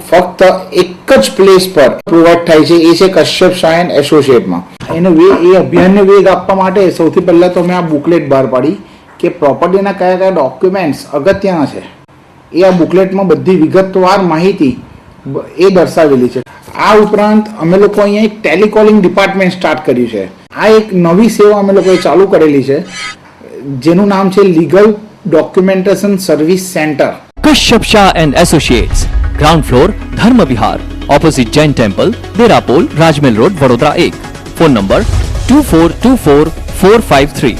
ફક્ત એક જ પ્લેસ પર પ્રોવાઈડ થાય છે, એ છે કશ્યપ શાહ એન્ડ એસોસિએટમાં. એ અભિયાનને વેગ આપવા માટે સૌથી પહેલાં તો મેં આ બુકલેટ બહાર પાડી કે પ્રોપર્ટીના કયા કયા ડોક્યુમેન્ટ્સ અગત્યના છે. એ આ બુકલેટમાં બધી વિગતવાર માહિતી એ દર્શાવેલી છે. આ ઉપરાંત અમે લોકો અહીંયા એક ટેલિકોલિંગ ડિપાર્ટમેન્ટ સ્ટાર્ટ કર્યું છે. આ એક નવી સેવા અમે લોકોએ ચાલુ કરેલી છે જેનું નામ છે legal documentation service center. Kashyap Shah and associates, ground floor, Dharm Vihar, opposite Jain temple, Derapol, Rajmahal road, Vadodara 1. Phone number 24245453.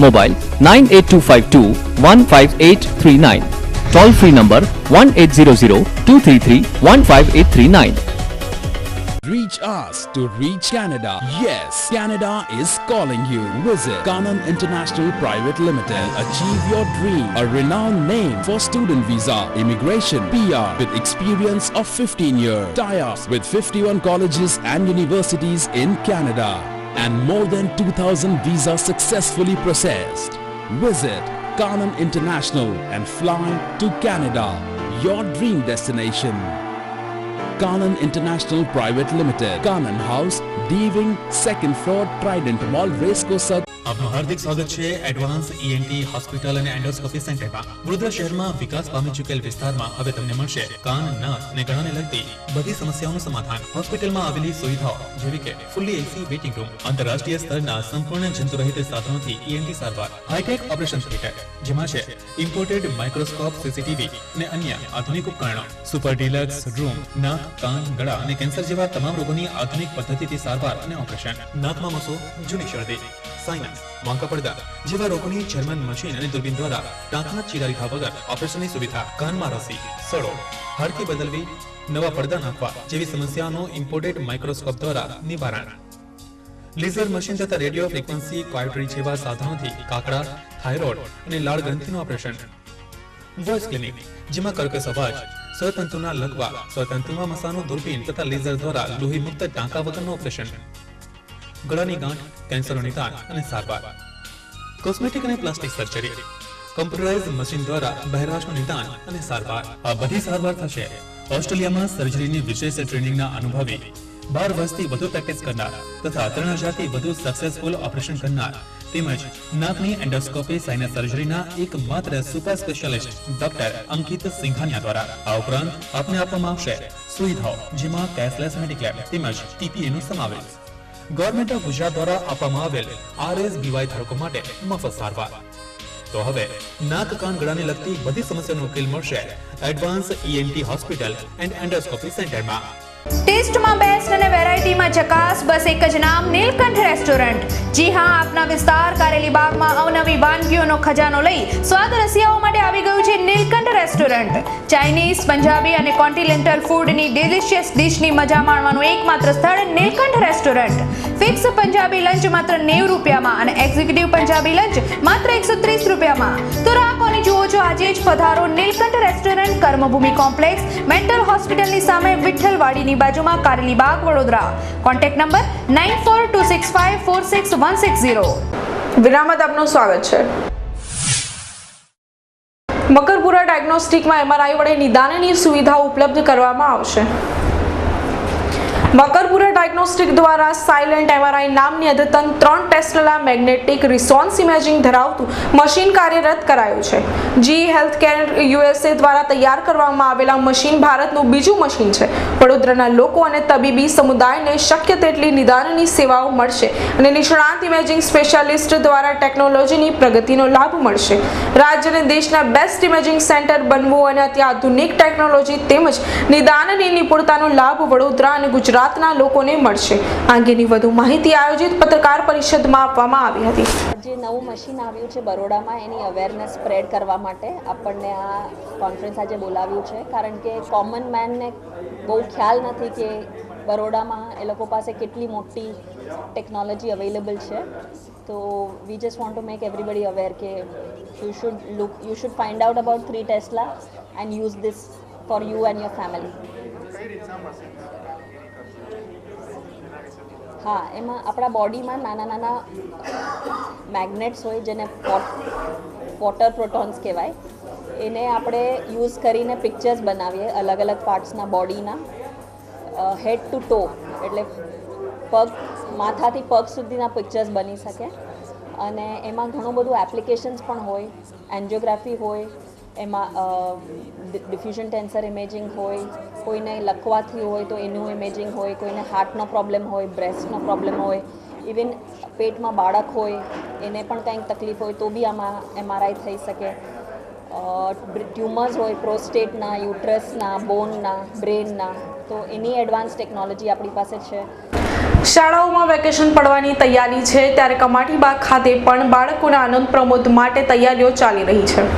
Mobile 9825215839. Toll free number 180023315839. Reach us to reach Canada. Yes, Canada is calling you. Visit Kanan International Private Limited. Achieve your dream. A renowned name for student visa, immigration, PR with experience of 15 years. Tie-ups with 51 colleges and universities in Canada. And more than 2,000 visas successfully processed. Visit Kanan International and fly to Canada. Your dream destination. Kanan International Private Limited, Kanan House, D-Wing, 2nd floor, Trident Mall, Racecourse. આપનું હાર્દિક સ્વાગત છે advance ENT hospital અને endoscopy સેન્ટરમાં. વડોદરા શહેરમાં વિકાસ પામી ચૂકેલ વિસ્તારમાં હવે તમને મળશે કાન, નાક અને ગળાને લગતી બધી સમસ્યાઓનું સમાધાન. હોસ્પિટલમાં આવેલી સુવિધાઓ જેવી કે ફુલ્લી એસી વેઇટિંગ રૂમ, આંતરરાષ્ટ્રીય સ્તરના સંપૂર્ણ જંતુરહિત સાધનોથી ઈએનટી સારવાર, હાઈટેક ઓપરેશન થિયેટર જેમાં છે ઇમ્પોર્ટેડ માઇક્રોસ્કોપ, સીસીટીવી અને અન્ય આધુનિક ઉપકરણો, સુપર ડિલક્સ રૂમ, નાક, કાન, ગળા અને કેન્સર જેવા તમામ રોગોની આધુનિક પદ્ધતિથી સારવાર અને ઓપરેશન. નાકમાં મસો, જૂની શરદી, સાઇનસ, વાંકા પડદા જેવા રોગોની જર્મન મશીન અને દૂરબીન દ્વારા ટાંકા ચીરા લીધા વગર ઓપરેશનની સુવિધા. કાનમાં રસી, સડો, હાડકી બદલવી, નવા પડદા નાખવા જેવી સમસ્યાઓનું ઇમ્પોર્ટેડ માઇક્રોસ્કોપ દ્વારા નિવારણ. લેઝર મશીન તથા રેડિયો ફ્રીક્વન્સી ક્વાયોટરી જેવા સાધનોથી કાકડા, થાઇરોઇડ અને લાળ ગ્રંથિનું ઓપરેશન. વોઇસ ક્લિનિક જેમાં કર્કશ અવાજ, સ્વતંતુના લકવા, સ્વતંતુમાં મસાનું દૂરબીન તથા લેઝર દ્વારા લોહી મુક્ત ટાંકા વગરનું ઓપરેશન. ગળાની ગાંઠ, કેન્સરનું નિદાન અને સારવાર. કોસ્મેટિક અને પ્લાસ્ટિક સર્જરી, કમ્પ્યુટરાઇઝ મશીન દ્વારા બહેરાશનું નિદાન અને સારવાર. આ બધી સારવાર થશે ઓસ્ટ્રેલિયામાં સર્જરીની વિશેષ ટ્રેનિંગના અનુભવી 12 વર્ષથી વધુ પ્રેક્ટિસ કરનાર તથા 3000 થી વધુ સક્સેસફુલ ઓપરેશન કરનાર તેમજ નાકની એન્ડોસ્કોપી સાઇનસ સર્જરીના એકમાત્ર સુપર સ્પેશિયાલિસ્ટ ડોક્ટર અંકિત સિંઘાનિયા દ્વારા. આ ઉપરાંત આપને આપવામાં આવશે સુવિધાઓ જેમાં કેશલેસ મેડિક્લેમ તેમજ ટીપીએ નો સમાવેશ. ગવર્મેન્ટ ઓફ ગુજરાત દ્વારા આપવામાં આવેલ RSBY ધારકો માટે મફત સારવાર. તો હવે નાક, કાન, ગળાને લગતી બધી સમસ્યાનો ઉકેલ મળશે advance ENT hospital and endoscopy સેન્ટરમાં. ટેસ્ટમાં બેસ્ટ અને વેરાયટીમાં ઝકાસ, બસ એક જ નામ, નીલકંઠ રેસ્ટોરન્ટ. જી હા, આપના વિસ્તાર કારેલી બાગમાં અવનવી વાનગીઓનો ખજાનો લઈ સ્વાદ રસિયાઓ માટે આવી ગયું છે નીલકંઠ રેસ્ટોરન્ટ. ચાઇનીઝ, પંજાબી અને કોન્ટિનેન્ટલ ફૂડની ડિલિશિયસ ડિશની મજા માણવાનું એકમાત્ર સ્થળ Neelkanth restaurant. Fix Punjabi lunch માત્ર 90 રૂપિયામાં અને એક્ઝિક્યુટિવ પંજાબી લંચ માત્ર 130 રૂપિયામાં. તો રાખોની જુઓ છો, આજે જ પધારો Neelkanth restaurant, Karmabhoomi complex, mental હોસ્પિટલની સામે, વિઠ્ઠલવાડીની બાજુમાં, કારેલી બાગ, વડોદરા. Contact number 9426546160. વિરામ બાદ આપનું સ્વાગત છે. મકરપુરા ડાયગ્નોસ્ટિકમાં MRI વડે નિદાનની સુવિધાઓ ઉપલબ્ધ કરવામાં આવશે. મકરપુરા ડાયગ્નોસ્ટિક દ્વારા સાયલેન્ટ MRI નામની અદ્યતન 3 ટેસ્લા મેગ્નેટિક રિસોન્સ ઇમેજિંગ ધરાવતું મશીન કાર્યરત કરાયું છે. જી હેલ્થકેર USA દ્વારા તૈયાર કરવામાં આવેલા મશીન ભારતનું બીજું મશીન છે. વડોદરાના લોકો અને તબીબી સમુદાયને શક્ય તેટલી નિદાનની સેવાઓ મળશે અને નિષ્ણાત ઇમેજિંગ સ્પેશિયાલિસ્ટ દ્વારા ટેકનોલોજીની પ્રગતિનો લાભ મળશે. રાજ્યને દેશના બેસ્ટ ઇમેજિંગ સેન્ટર બનવું અને અત્યાધુનિક ટેકનોલોજી તેમજ નિદાનની નિપુણતાનો લાભ વડોદરા અને ગુજરાતના લોકોને મળશે. આ અંગેની વધુ માહિતી આયોજિત પત્રકાર પરિષદમાં આપવામાં આવી હતી. જે નવું મશીન આવ્યું છે બરોડામાં, એની અવેરનેસ સ્પ્રેડ કરવા માટે આપણને આ કોન્ફરન્સ આજે બોલાવ્યું છે. કારણ કે કોમન મેનને બહુ ખ્યાલ નથી કે બરોડામાં એ લોકો પાસે કેટલી મોટી ટેકનોલોજી અવેલેબલ છે. તો we just want to make everybody aware કે you should find out about 3 Tesla and use this for you and your family. હા, એમાં આપણા બોડીમાં નાના નાના મેગ્નેટ્સ હોય જેને વોટર પ્રોટોન્સ કહેવાય. એને આપણે યુઝ કરીને પિક્ચર્સ બનાવીએ અલગ અલગ પાર્ટ્સના બોડીના, હેડ ટુ ટો, એટલે પગ માથાથી પગ સુધીના પિક્ચર્સ બની શકે. અને એમાં ઘણું બધું એપ્લિકેશન્સ પણ હોય, એન્જિયોગ્રાફી હોય, એમાં ડિફ્યુઝન ટેન્સર ઇમેજિંગ હોય, કોઈને લખવાથી હોય તો એનું ઇમેજિંગ હોય, કોઈને હાર્ટનો પ્રોબ્લેમ હોય, બ્રેસ્ટનો પ્રોબ્લેમ હોય, ઇવન પેટમાં બાળક હોય એને પણ કંઈક તકલીફ હોય તો બી આમાં MRI થઈ શકે. ટ્યુમર્સ હોય પ્રોસ્ટેટના, યુટ્રસના, બોનના, બ્રેનના, તો એની એડવાન્સ ટેકનોલોજી આપણી પાસે છે. શાળાઓમાં વેકેશન પડવાની તૈયારી છે ત્યારે કમાટીબાગ ખાતે પણ બાળકોના આનંદ પ્રમોદ માટે તૈયારીઓ ચાલી રહી છે.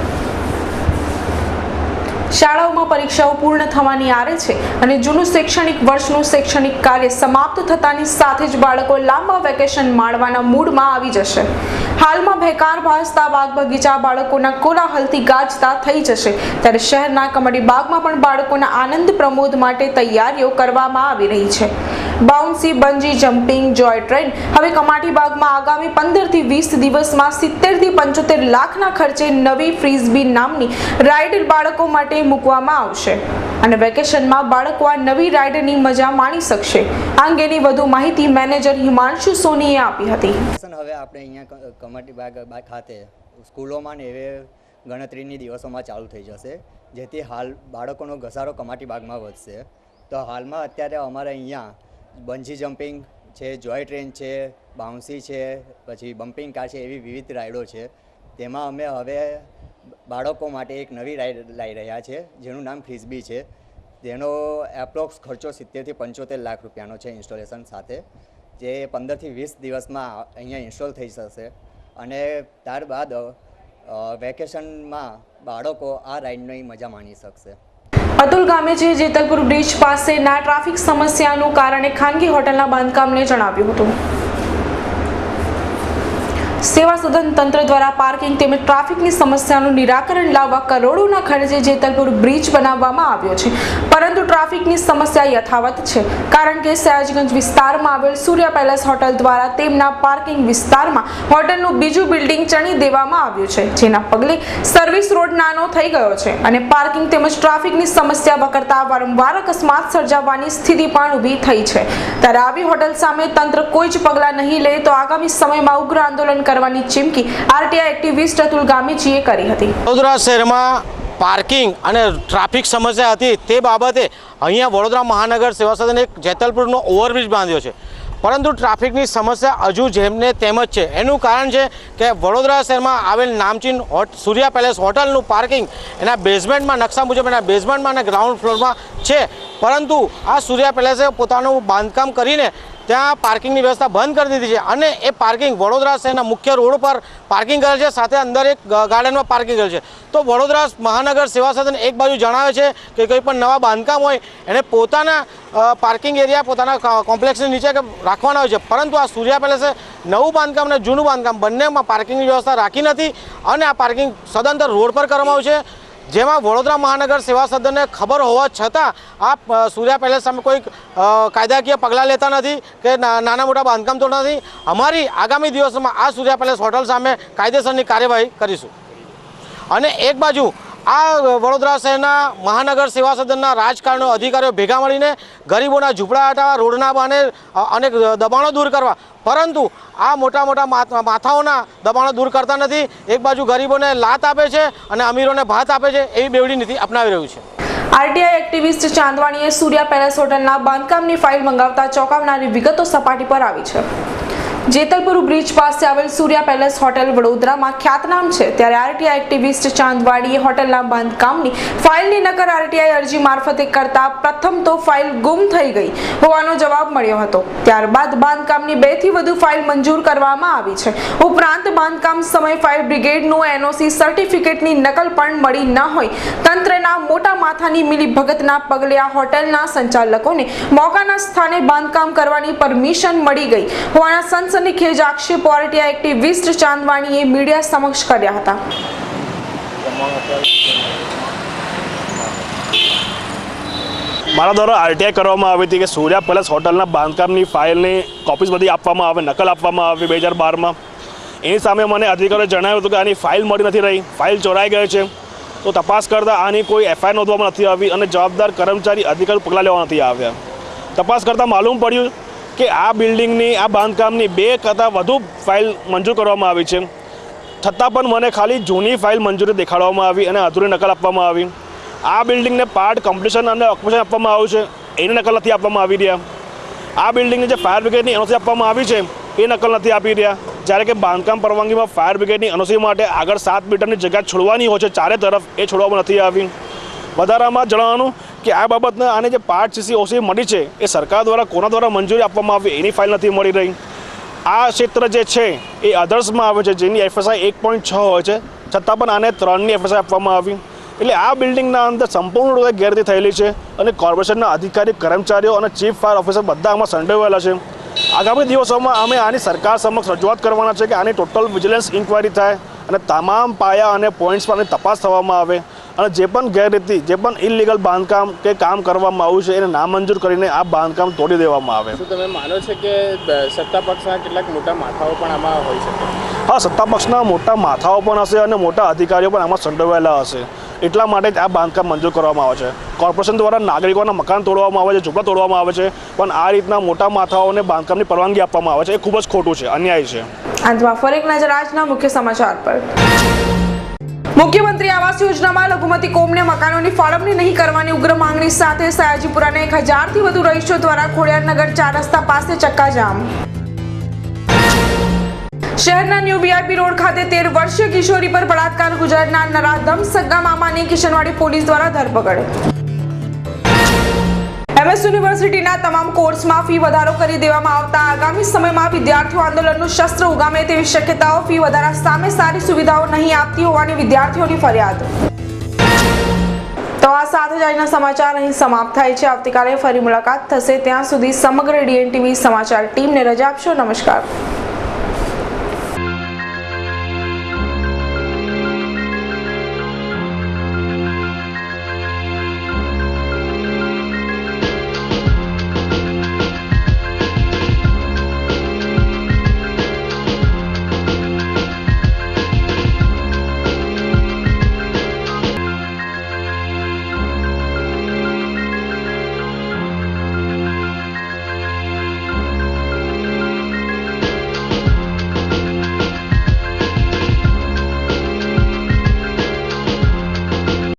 શાળાઓમાં પરીક્ષાઓ પૂર્ણ થવાની આરે છે અને જૂનું શૈક્ષણિક વર્ષનું શૈક્ષણિક કાર્ય સમાપ્ત થતાની સાથે જ બાળકો લાંબા વેકેશન માણવાના મૂડમાં આવી જશે. હાલમાં ભેકાર ભાસતા બાગ બગીચા બાળકોના કોલાહલથી ગાજતા થઈ જશે ત્યારે શહેરના કમાટીબાગમાં પણ બાળકોના આનંદ પ્રમોદ માટે તૈયારીઓ કરવામાં આવી રહી છે. બાઉન્સી, બંજી જમ્પિંગ, જોય ટ્રેન હવે કમાટીબાગમાં આગામી 15 થી 20 દિવસમાં 70 થી 75 લાખના ખર્ચે નવી ફ્રીઝબી નામની રાઇડ બાળકો માટે મૂકવામાં આવશે અને વેકેશનમાં બાળકો આ નવી રાઇડની મજા માણી શકશે. આ અંગેની વધુ માહિતી મેનેજર હિમાંશુ સોનીએ આપી હતી. હવે આપણે અહીંયા કમાટીબાગ ખાતે સ્કૂલોમાં ને એવે ગણતરીની દિવસોમાં ચાલુ થઈ જશે, જેથી હાલ બાળકોનો ઘસારો કમાટીબાગમાં વધશે. તો હાલમાં અત્યારે અમારે અહીંયા બંજી જમ્પિંગ છે, જોય ટ્રેન છે, બાઉન્સી છે, પછી બમ્પિંગ કાર છે, એવી વિવિધ રાઇડો છે. તેમાં અમે હવે બાળકો માટે એક નવી રાઇડ લાવી રહ્યા છે જેનું નામ ફ્રીઝબી છે. જેનો એપ્રોક્સ ખર્ચો 70 થી 75 લાખ રૂપિયાનો છે ઇન્સ્ટોલેશન સાથે, જે 15 થી 20 દિવસમાં અહીંયા ઇન્સ્ટોલ થઈ જશે અને ત્યારબાદ વેકેશનમાં બાળકો આ રાઇડની મજા માણી શકશે. અતુલ ગામેચે જેતલપુર બ્રિજ પાસેના ટ્રાફિક સમસ્યાનું કારણે ખાનગી હોટલના બાંધકામને જણાવ્યું હતું. સેવા સદન તંત્ર દ્વારા પાર્કિંગ તેમજ ટ્રાફિકની સમસ્યાનું નિરાકરણ લાવવા કરોડોના ખર્ચે જેતલપુર બ્રિજ બનાવવામાં આવ્યો છે, પરંતુ ટ્રાફિકની સમસ્યા યથાવત છે કારણ કે સયાજગંજ વિસ્તારમાં આવેલ સૂર્ય પેલેસ હોટલ દ્વારા તેમના પાર્કિંગ વિસ્તારમાં હોટલનું બીજું બિલ્ડિંગ ચણી દેવામાં આવ્યું છે, જેના પગલે સર્વિસ રોડ નાનો થઈ ગયો છે અને પાર્કિંગ તેમજ ટ્રાફિકની સમસ્યા વકરતા વારંવાર અકસ્માત સર્જાવાની સ્થિતિ પણ ઊભી થઈ છે. ત્યારે આવી હોટલ સામે તંત્ર કોઈ જ પગલાં નહીં લે તો આગામી સમયમાં ઉગ્ર આંદોલન કરવાની ચીમકી આરટીઆઈ એક્ટિવિસ્ટ અતુલ ગામેચીએ કરી હતી. વડોદરા શહેરમાં પાર્કિંગ અને ટ્રાફિક સમસ્યા હતી તે બાબતે અહીંયા વડોદરા મહાનગર સેવા સદને એક જેતલપુરનો ઓવરબ્રિજ બાંધ્યો છે, પરંતુ ટ્રાફિકની સમસ્યા હજુ જેમને તેમ જ છે. એનું કારણ છે કે વડોદરા શહેરમાં આવેલ નામચીન સૂર્યા પેલેસ હોટલનું પાર્કિંગ એના બેઝમેન્ટમાં નકશા મુજબ એના બેઝમેન્ટમાં અને ગ્રાઉન્ડ ફ્લોરમાં છે, પરંતુ આ સૂર્યા પેલેસે પોતાનું બાંધકામ કરીને ત્યાં પાર્કિંગની વ્યવસ્થા બંધ કરી દીધી છે અને એ પાર્કિંગ વડોદરા શહેરના મુખ્ય રોડ પર પાર્કિંગ કરે છે, સાથે અંદર એક ગાર્ડનમાં પાર્કિંગ કરે છે. તો વડોદરા મહાનગર સેવા સદન એક બાજુ જણાવે છે કે કોઈ પણ નવા બાંધકામ હોય એને પોતાના પાર્કિંગ એરિયા પોતાના કોમ્પ્લેક્સની નીચે રાખવાના હોય છે, પરંતુ આ સૂર્યા પેલેસે નવું બાંધકામ અને જૂનું બાંધકામ બંનેમાં પાર્કિંગની વ્યવસ્થા રાખી નથી અને આ પાર્કિંગ સદંતર રોડ પર કરવામાં આવ્યું છે, જેમાં વડોદરા મહાનગર સેવા સદનને ખબર હોવા છતાં આ સૂર્યા પેલેસ સામે કોઈ કાયદાકીય પગલાં લેતા નથી કે નાના મોટા બાંધકામ તો નથી. અમારી આગામી દિવસોમાં આ સૂર્યા પેલેસ હોટલ સામે કાયદેસરની કાર્યવાહી કરીશું. અને એક બાજુ આ વડોદરા શહેરના મહાનગર સેવા સદનના રાજકારણીઓ અધિકારીઓ ભેગા મળીને ગરીબોના ઝૂંપડા હટાવવા, રોડના બહાને અનેક દબાણો દૂર કરવા, પરંતુ આ મોટા મોટા માથાઓના દબાણો દૂર કરતા નથી. એક બાજુ ગરીબોને લાત આપે છે અને અમીરોને ભાત આપે છે, એવી બેવડી નીતિ અપનાવી રહ્યું છે. આરટીઆઈ એક્ટિવિસ્ટ ચાંદવાણીએ સૂર્યા પેલેસ હોટલના બાંધકામની ફાઇલ મંગાવતા ચોંકાવનારી વિગતો સપાટી પર આવી છે. જેતલપુર બ્રિજ પાસે આવેલ સૂર્યા પેલેસ હોટેલ વડોદરામાં ખ્યાતનામ છે, ત્યારે આરટીઆઈ એક્ટિવિસ્ટ ચાંદવાડીએ હોટલના બાંધકામની ફાઇલની નકલ આરટીઆઈ અરજી મારફતે કરતા પ્રથમ તો ફાઇલ ગુમ થઈ ગઈ હોવાનો જવાબ મળ્યો હતો. ત્યારબાદ બાંધકામની 2 થી વધુ ફાઇલ મંજૂર કરવામાં આવી છે. ઉપરાંત બાંધકામ સમયે ફાયર બ્રિગેડનું એનઓસી સર્ટિફિકેટની નકલ પણ મળી ન હોય. તંત્રના મોટા માથાની મિલીભગતના પગલે આ હોટલના સંચાલકોને મોકાના સ્થાને બાંધકામ કરવાની પરમિશન મળી ગઈ હોવાના ખેજ આક્ષેપો આરટીઆઈ એક્ટિવિસ્ટ ચાંદવાણીએ મીડિયા સમક્ષ કર્યા હતા. મારા દ્વારા આરટીઆઈ કરવામાં આવી હતી કે સૂર્યા પેલેસ હોટલના બાંધકામની ફાઇલની કોપીઝ બધી આપવામાં આવે, નકલ આપવામાં આવી 2012માં. એની સામે મને અધિકારીએ જણાવ્યું હતું કે આની ફાઇલ મળી નથી રહી, ફાઇલ ચોરાઈ ગઈ છે. તો તપાસ કરતાં આની કોઈ એફઆઈઆર નોંધવામાં નથી આવી અને જવાબદાર કર્મચારી અધિકારી પગલાં લેવા નથી આવ્યા. તપાસ કરતાં માલુમ પડ્યું કે આ બિલ્ડિંગની, આ બાંધકામની 2 કરતાં વધુ ફાઇલ મંજૂર કરવામાં આવી છે. છતાં પણ મને ખાલી જૂની ફાઇલ મંજૂરી દેખાડવામાં આવી અને અધૂરી નકલ આપવામાં આવી. આ બિલ્ડિંગને પાર્ટ કમ્પ્લીશન અને ઓક્યુપેશન આપવામાં આવ્યું છે, એની નકલ નથી આપવામાં આવી રહ્યા. આ બિલ્ડિંગની જે ફાયર બ્રિગેડની એનઓસી આપવામાં આવી છે એ નકલ નથી આપી રહ્યા. જ્યારે કે બાંધકામ પરવાનગીમાં ફાયર બ્રિગેડની એનઓસી માટે આગળ 7 મીટરની જગ્યા છોડવાની હોય છે, ચારે તરફ એ છોડવામાં નથી આવી. વધારામાં જણાવવાનું કે આ બાબતના આને જે પાર્ટ સીસીઓસી મળી છે એ સરકાર દ્વારા કોના દ્વારા મંજૂરી આપવામાં આવી એની ફાઇલ નથી મળી રહી. આ ક્ષેત્ર જે છે એ અધર્સમાં આવે છે, જેની એફએસઆઈ 1.6 હોય છે, છતાં પણ આને 3ની એફએસઆઈ આપવામાં આવી. એટલે આ બિલ્ડિંગના અંદર સંપૂર્ણ રૂપે ગેરરીતિ થયેલી છે અને કોર્પોરેશનના અધિકારી, કર્મચારીઓ અને ચીફ ફાયર ઓફિસર બધા આમાં સંડોવાયેલા છે. આગામી દિવસોમાં અમે આની સરકાર સમક્ષ રજૂઆત કરવાના છે કે આની ટોટલ વિજિલન્સ ઇન્ક્વાયરી થાય અને તમામ પાયા અને પોઈન્ટ્સ પર તપાસ થવામાં આવે અને જે પણ ગેરરીતિ, જે પણ ઇલીગલ બાંધકામ કે કામ કરવામાં આવ્યું છે એને નામંજૂર કરીને આ બાંધકામ તોડી દેવામાં આવે. શું તમે માનો છો કે સત્તા પક્ષના કેટલાક મોટા માથાઓ પણ આમાં હોઈ શકે? હા, સત્તા પક્ષના મોટા માથાઓ પણ હશે અને મોટા અધિકારીઓ પણ આમાં સંડોવાયેલા હશે. એટલા માટે જ આ બાંધકામ મંજૂર કરવામાં આવે છે. કોર્પોરેશન દ્વારા નાગરિકોના મકાન તોડવામાં આવે છે, ઝૂંપડા તોડવામાં આવે છે, પણ આ રીતના મોટા માથાઓને બાંધકામની પરવાનગી આપવામાં આવે છે એ ખૂબ જ ખોટું છે, અન્યાય છે. અંતમાં ફરી એક નજર આજના મુખ્ય સમાચાર પર. મુખ્યમંત્રી આવાસ યોજનામાં લઘુમતી કોમને મકાનોની ફાળવણી નહીં કરવાની ઉગ્ર માંગણી સાથે સયાજીપુરાના 1000થી વધુ રહીશો દ્વારા ખોડિયારનગર 4 રસ્તા પાસે ચક્કાજામ. શહેરના ન્યૂ વીઆઈપી રોડ ખાતે 13 વર્ષીય કિશોરી પર બળાત્કાર ગુજરનાર નરાધમ સગ્ગા મામાની કિશનવાડી પોલીસ દ્વારા ધરપકડ. એમએસ યુનિવર્સિટીના તમામ કોર્સમાં ફી વધારો કરી દેવામાં આવતા આગામી સમયમાં વિદ્યાર્થીઓ આંદોલનનું શસ્ત્ર ઉગામે તેવી શક્યતાઓ. ફી વધારા સામે સારી સુવિધાઓ નહીં આપતી હોવાની વિદ્યાર્થીઓની ફરિયાદ. તો આ સાથે જ આજના સમાચાર અહીં સમાપ્ત થાય છે. આવતીકાલે ફરી મુલાકાત થશે. ત્યાં સુધી સમગ્ર ડીએનટીવી સમાચાર ટીમને રજા આપશો. નમસ્કાર.